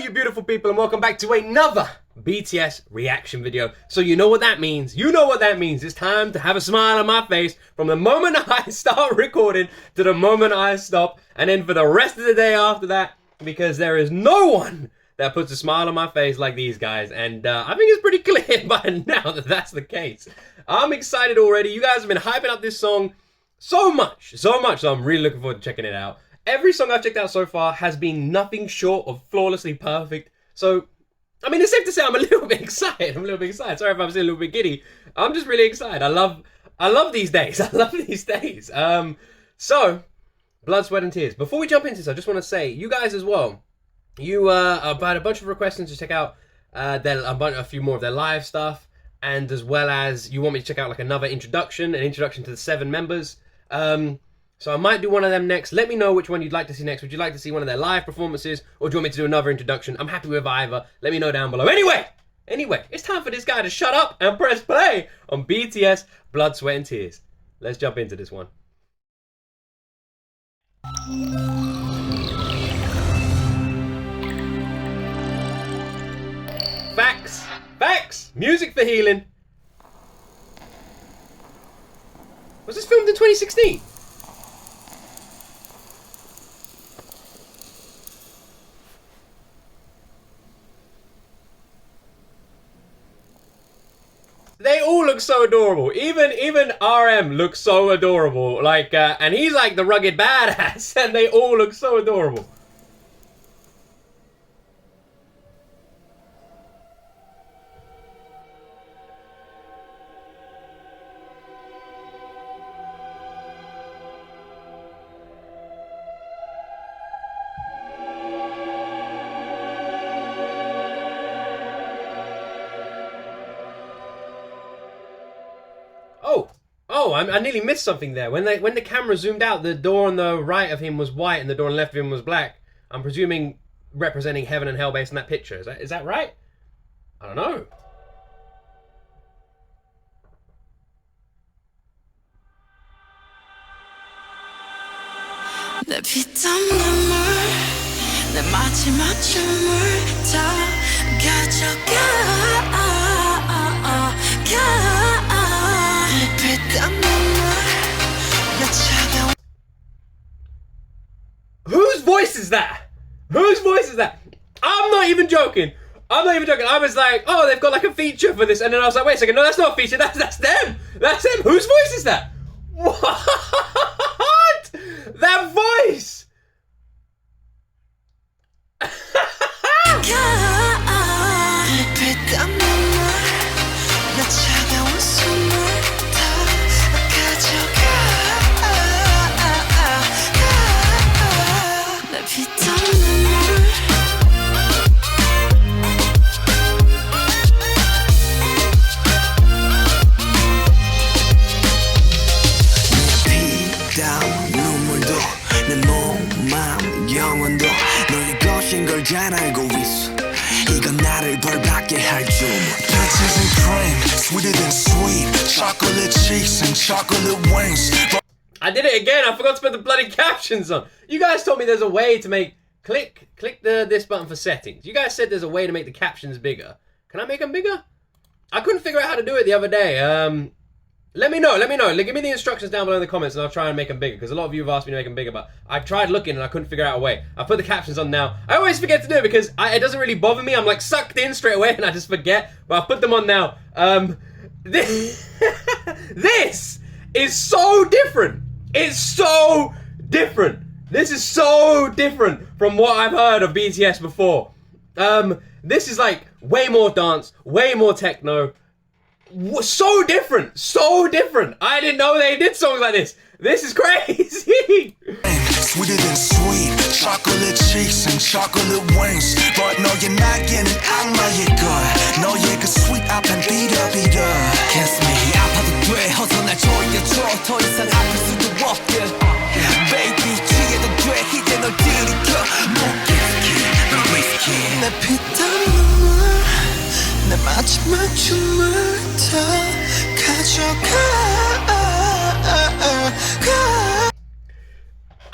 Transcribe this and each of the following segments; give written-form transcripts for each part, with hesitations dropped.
you beautiful people, and welcome back to another BTS reaction video. So you know what that means. You know what that means. It's time to have a smile on my face from the moment I start recording to the moment I stop, and then for the rest of the day after that, because there is no one that puts a smile on my face like these guys, and I think it's pretty clear by now that that's the case. I'm excited already. You guys have been hyping up this song so much, so I'm really looking forward to checking it out. Every song I've checked out so far has been nothing short of flawlessly perfect. So, I mean, it's safe to say I'm a little bit excited. Sorry if I'm still a little bit giddy. I'm just really excited. I love these days. I love these days. So, blood, sweat, and tears. Before we jump into this, I just want to say, you guys as well, you had a bunch of requests to check out a few more of their live stuff, and as well as you want me to check out like another introduction to the 7 members. So I might do one of them next. Let me know which one you'd like to see next. Would you like to see one of their live performances, or do you want me to do another introduction? I'm happy with either. Let me know down below. Anyway, it's time for this guy to shut up and press play on BTS Blood, Sweat, and Tears. Let's jump into this one. Facts! Music for healing. Was this filmed in 2016? They all look so adorable. Even RM looks so adorable. Like, and he's like the rugged badass, and they all look so adorable. I nearly missed something there. When the camera zoomed out, the door on the right of him was white and the door on the left of him was black. I'm presuming representing heaven and hell based on that picture. Is that right? I don't know. Whose voice is that? Whose voice is that? I'm not even joking. I was like, oh, they've got like a feature for this, and then I was like, wait a second, no, that's not a feature. That's them. That's them. Whose voice is that? What? That voice. 잘 알고 있어. 이건 나를 벌받게 할 줄. Peaches and cream, sweeter than sweet. Chocolate cheeks and chocolate wings. I did it again. I forgot to put the bloody captions on. You guys told me there's a way to make click this button for settings. You guys said there's a way to make the captions bigger. Can I make them bigger? I couldn't figure out how to do it the other day. Let me know. Give me the instructions down below in the comments, and I'll try and make them bigger, because a lot of you have asked me to make them bigger, but I tried looking and I couldn't figure out a way. I put the captions on now. I always forget to do it because it doesn't really bother me. I'm like sucked in straight away and I just forget, but I put them on now. This is so different. It's so different. This is so different from what I've heard of BTS before. This is like way more dance, way more techno. So different. I didn't know they did songs like this. This is crazy. Sweeter than sweet, chocolate cheeks and chocolate wings. But 너의 날개는 악마의 걸. 너의 그 sweet 앞엔 비려. Kiss me, 아파도 돼. 어서 날 조여줘. 더 이상 아플 수도 없게. Baby, 취해도 돼. 이제 널 들이켜. 목기스키, 널 위스키. 내 피땀 눈물. 내 마지막 춤을 다 가져가.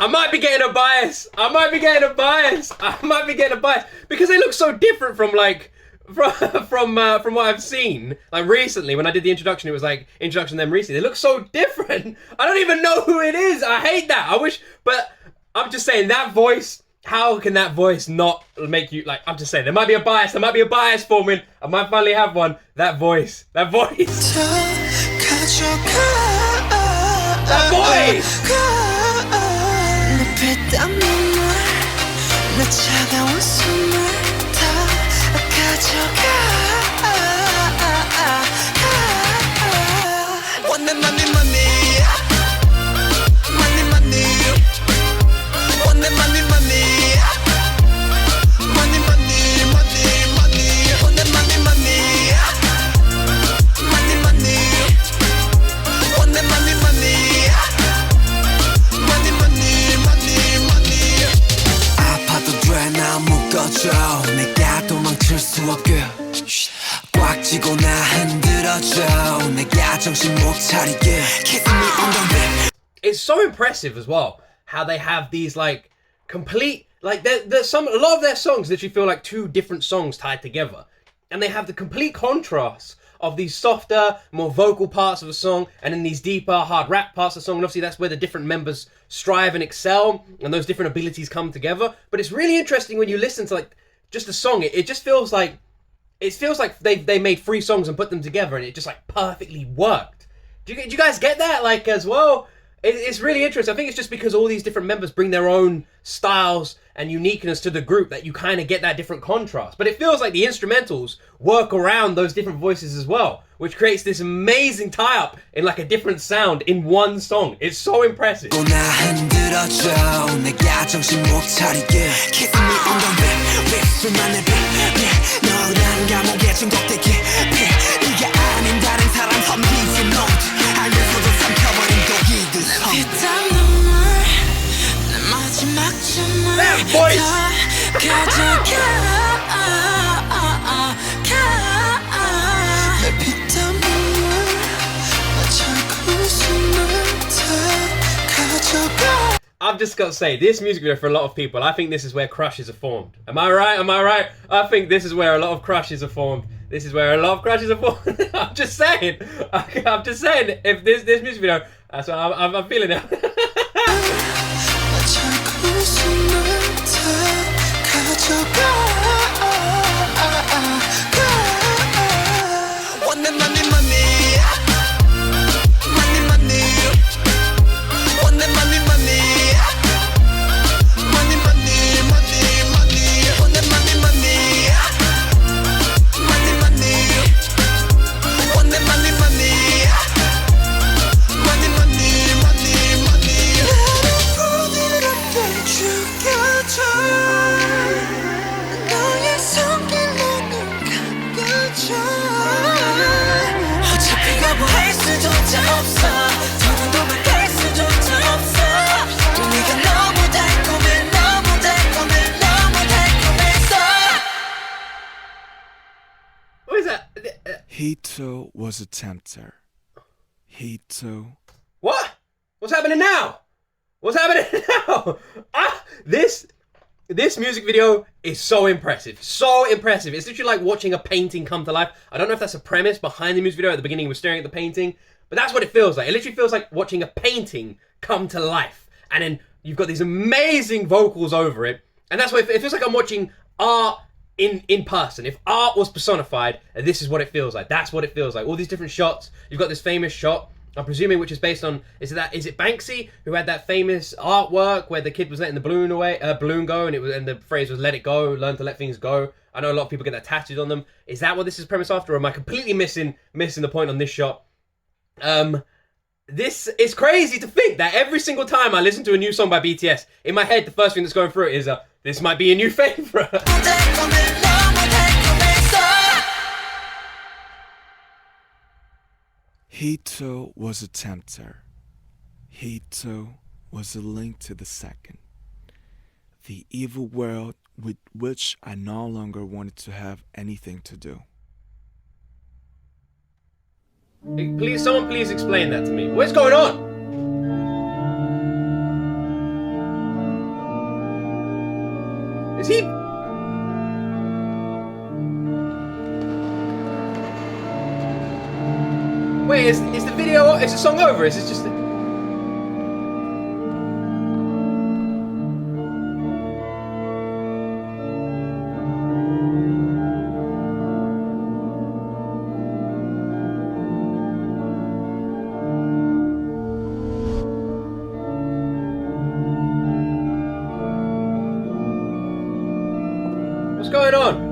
I might be getting a bias. I might be getting a bias because they look so different from like from what I've seen. Like recently, when I did the introduction, it was like introduction to them recently. They look so different. I don't even know who it is. I hate that. I wish, but I'm just saying that voice. How can that voice not make you like? I'm just saying there might be a bias. There might be a bias forming. I might finally have one. That voice. That voice. That voice. 내가 도망칠 수 없게 꽉 쥐고 나 흔들어줘 내가 정신 못 차리게 Kiss me on the lip. It's so impressive as well how they have these like complete like there's some a lot of their songs literally feel like two different songs tied together, and they have the complete contrast of these softer, more vocal parts of a song, and then these deeper, hard rap parts of the song. And obviously that's where the different members strive and excel, and those different abilities come together. But it's really interesting when you listen to like just a song. It just feels like they made 3 songs and put them together, and it just like perfectly worked. Do you guys get that like as well? It's really interesting. I think it's just because all these different members bring their own styles and uniqueness to the group that you kind of get that different contrast. But it feels like the instrumentals work around those different voices as well, which creates this amazing tie-up in like a different sound in one song. It's so impressive. That voice! I've just got to say, this music video for a lot of people, I think this is where crushes are formed. Am I right? Am I right? I think this is where a lot of crushes are formed. This is where a lot of crushes are formed. I'm just saying. I'm just saying. If this music video, that's what I'm feeling it. What is that? He too was a tempter. He too. What? What's happening now? What's happening now? This music video is so impressive. So impressive. It's literally like watching a painting come to life. I don't know if that's a premise behind the music video. At the beginning, we're staring at the painting, but that's what it feels like. It literally feels like watching a painting come to life. And then you've got these amazing vocals over it. And that's what it feels like. I'm watching art in person. If art was personified, this is what it feels like. That's what it feels like. All these different shots. You've got this famous shot, I'm presuming, which is based on, is it Banksy who had that famous artwork where the kid was letting the balloon go, and the phrase was "Let it go, learn to let things go." I know a lot of people get that tattooed on them. Is that what this is premised after, or am I completely missing the point on this shot? This is crazy to think that every single time I listen to a new song by BTS, in my head the first thing that's going through it is this might be a new favorite. He too was a tempter. He too was a link to the second. The evil world with which I no longer wanted to have anything to do. Someone please explain that to me. What's going on? Is he? Wait, is the video? Is the song over? Is it just? What's going on?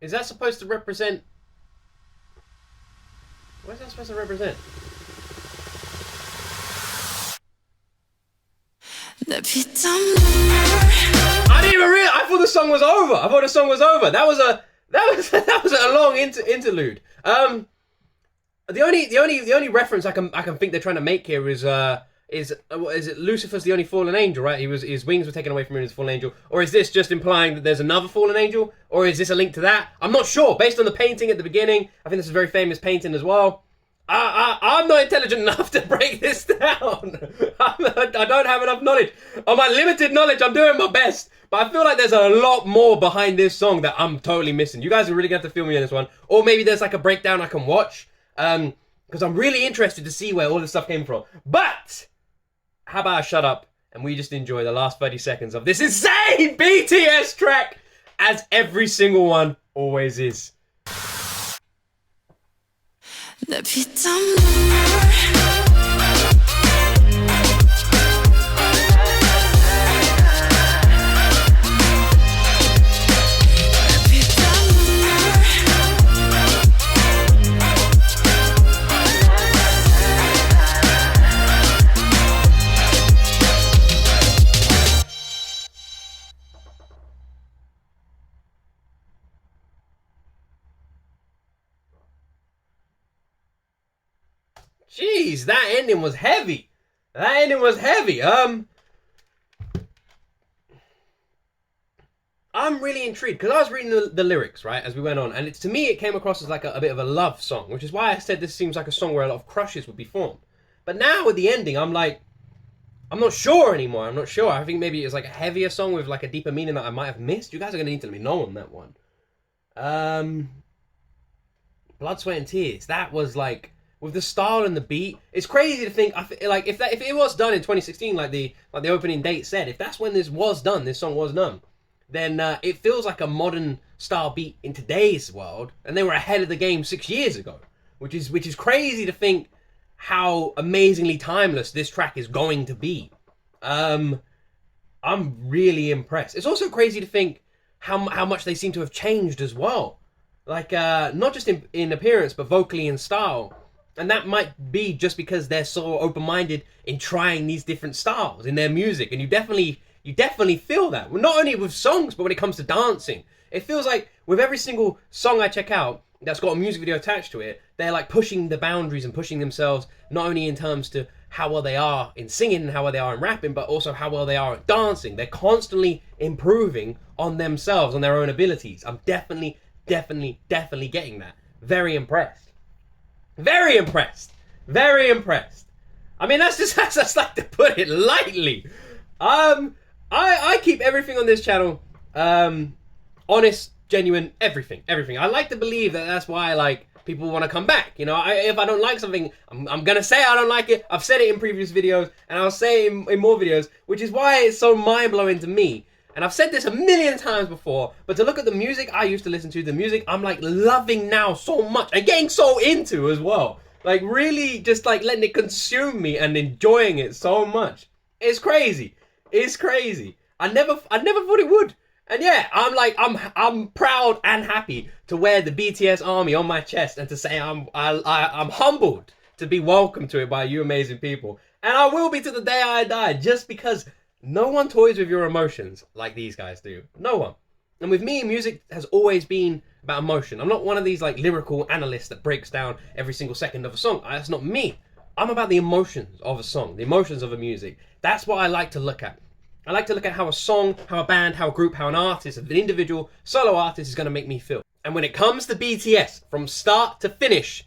Is that supposed to represent? What is that supposed to represent? I didn't even realize. I thought the song was over. I thought the song was over. That was a long interlude. The only reference I can think they're trying to make here is it Lucifer's the only fallen angel, right? His wings were taken away from him as a fallen angel, or is this just implying that there's another fallen angel, or is this a link to that? I'm not sure. Based on the painting at the beginning, I think this is a very famous painting as well. I'm not intelligent enough to break this down. I don't have enough knowledge. On my limited knowledge, I'm doing my best. But I feel like there's a lot more behind this song that I'm totally missing. You guys are really going to have to feel me on this one. Or maybe there's like a breakdown I can watch. Because I'm really interested to see where all this stuff came from. But how about I shut up and we just enjoy the last 30 seconds of this insane BTS track, as every single one always is. Jeez, that ending was heavy. That ending was heavy. I'm really intrigued because I was reading the lyrics, right, as we went on, and to me it came across as like a bit of a love song, which is why I said this seems like a song where a lot of crushes would be formed. But now with the ending, I'm like, I'm not sure anymore. I'm not sure. I think maybe it's like a heavier song with like a deeper meaning that I might have missed. You guys are gonna need to let me know on that one. Blood, Sweat, and Tears. That was like, with the style and the beat, it's crazy to think. Like if it was done in 2016, like the opening date said, if that's when this was done, this song was done, then it feels like a modern style beat in today's world, and they were ahead of the game 6 years ago, which is crazy to think how amazingly timeless this track is going to be. I'm really impressed. It's also crazy to think how much they seem to have changed as well, like not just in appearance but vocally and style. And that might be just because they're so open-minded in trying these different styles in their music. And you definitely feel that. Well, not only with songs, but when it comes to dancing. It feels like with every single song I check out that's got a music video attached to it, they're like pushing the boundaries and pushing themselves, not only in terms to how well they are in singing and how well they are in rapping, but also how well they are at dancing. They're constantly improving on themselves, on their own abilities. I'm definitely getting that. Very impressed. Very impressed. Very impressed. I mean, that's like to put it lightly. I keep everything on this channel honest, genuine, everything. I like to believe that that's why like people want to come back. You know, if I don't like something, I'm gonna say I don't like it. I've said it in previous videos, and I'll say it in more videos, which is why it's so mind-blowing to me. And I've said this a million times before, but to look at the music I used to listen to, the music I'm like loving now so much and getting so into as well. Like really just like letting it consume me and enjoying it so much. It's crazy. It's crazy. I never thought it would. And yeah, I'm proud and happy to wear the BTS army on my chest and to say I'm humbled to be welcomed to it by you amazing people. And I will be to the day I die, just because no one toys with your emotions like these guys do. No one. And with me, music has always been about emotion. I'm not one of these like lyrical analysts that breaks down every single second of a song. That's not me. I'm about the emotions of a song, the emotions of a music. That's what I like to look at. I like to look at how a song, how a band, how a group, how an artist, an individual, solo artist is going to make me feel. And when it comes to BTS, from start to finish,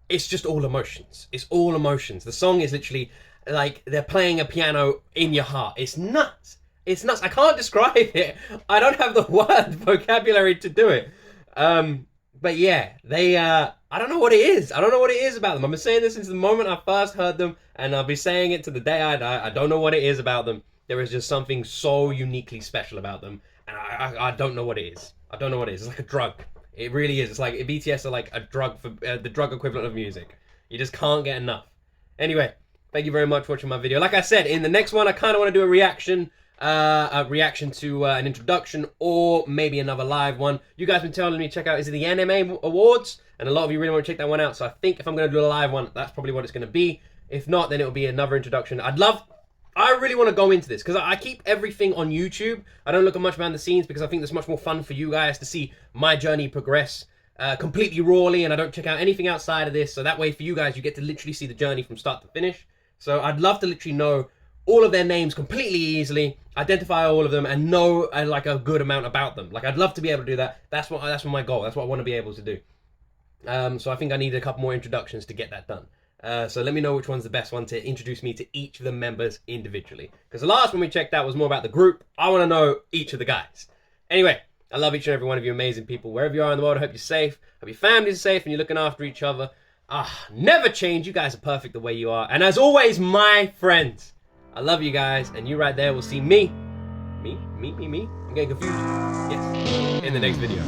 it's just all emotions. It's all emotions. The song is literally like they're playing a piano in your heart. It's nuts. It's nuts. I can't describe it. I don't have the word vocabulary to do it. But yeah, they, I don't know what it is. I don't know what it is about them. I've been saying this since the moment I first heard them, and I'll be saying it to the day I die. I don't know what it is about them. There is just something so uniquely special about them, and I don't know what it is. I don't know what it is. It's like a drug. It really is. It's like BTS are like a drug for the drug equivalent of music. You just can't get enough. Anyway, thank you very much for watching my video. Like I said, in the next one, I kind of want to do a reaction to an introduction, or maybe another live one. You guys been telling me check out, is it the Anime Awards? And a lot of you really want to check that one out. So I think if I'm going to do a live one, that's probably what it's going to be. If not, then it'll be another introduction. I really want to go into this because I keep everything on YouTube. I don't look at much behind the scenes because I think it's much more fun for you guys to see my journey progress completely rawly, and I don't check out anything outside of this. So that way for you guys, you get to literally see the journey from start to finish. So I'd love to literally know all of their names completely easily, identify all of them, and know like a good amount about them. Like I'd love to be able to do that. That's my goal. That's what I want to be able to do. So I think I need a couple more introductions to get that done. So let me know which one's the best one to introduce me to each of the members individually. Because the last one we checked out was more about the group. I want to know each of the guys. Anyway, I love each and every one of you amazing people. Wherever you are in the world, I hope you're safe. I hope your families are safe and you're looking after each other. Never change. You guys are perfect the way you are. And as always, my friends, I love you guys. And you right there will see me. Me? I'm getting confused. Yes. In the next video.